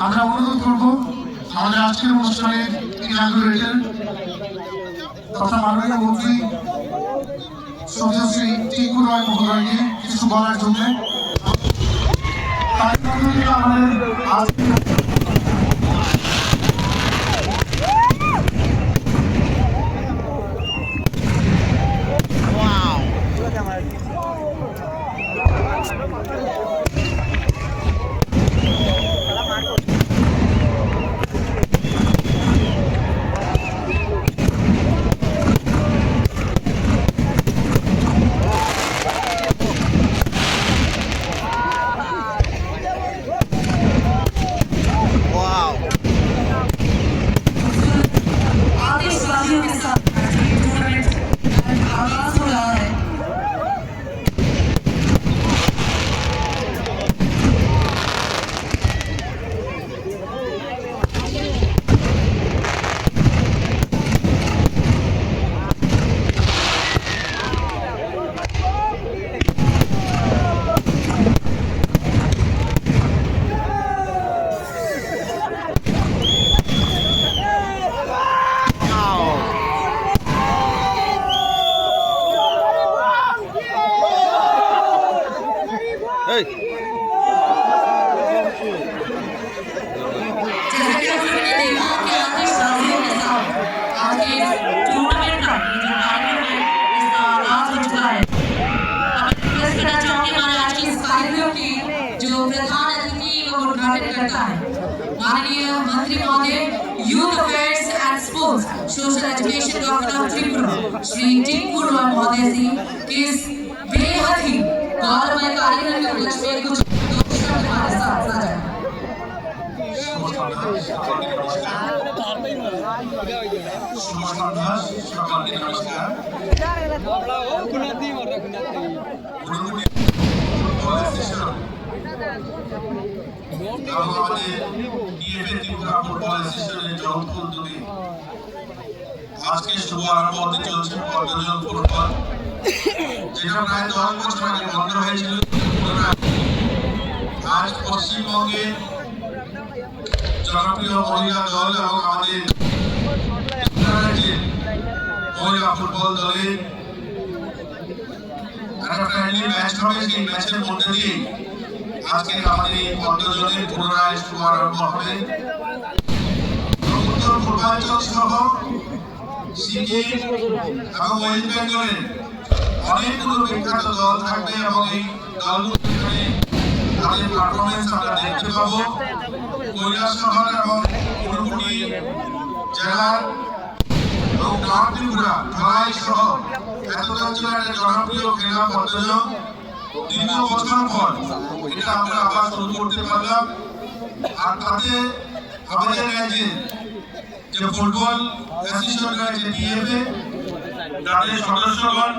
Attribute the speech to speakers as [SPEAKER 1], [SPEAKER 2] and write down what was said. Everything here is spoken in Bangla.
[SPEAKER 1] আমরা অনুরোধ করব আমাদের আজকের অনুষ্ঠানের ইনাগুরেটর তথা মাননীয় মন্ত্রী শ্রী টিঙ্কু রয় মহোদয়কে কিছু বলার জন্য। তাই আমাদের
[SPEAKER 2] माननीय मंत्री महोदय youth affairs and sports social education doctor of Tripura Shri Tinku Roy महोदय जी के इस बेहद ही गौरवमय कार्यक्रम के उपलक्ष्य में कुछ शब्द हमारे साथ साझा
[SPEAKER 3] আজকে শুভারম্ভ হতে চলছে পদ্মজল ফুটবল, যেটা প্রায় 10 বছর আগে বন্ধ হয়েছিল। আজ পশ্চিমবঙ্গে জনপ্রিয় মহিলা দল এবং আমাদের মহিলা ফুটবল দলের একটা ফ্রেন্ডলি ম্যাচ হবে। সেই ম্যাচের মধ্যে দিয়ে আজকে আমাদের এই পদ্মজলের পুনরায় শুভারম্ভ হবে। উত্তর পূর্বাঞ্চল সহ সিকিম এবং ওয়েস্ট বেঙ্গলের অনেকগুলো বিখ্যাত দল থাকবে এবং এই দলগুলো তাদের পারফরমেন্স আমরা দেখতে পাবো। কৈলাসহর এবং ঊনকোটি জেলার এবং নর্থ ত্রিপুরা ধলাই সহ এতটাঞ্চলের একটা জনপ্রিয় খেলা পদ্মজল দীর্ঘ বছর পর এটা আমরা আবার শুরু করতে পারলাম। আর তাতে আমাদের রাজ্যে যে ফুটবল অ্যাসোসিয়েশন রয়েছে ডিএফএ তাদের সদস্যগণ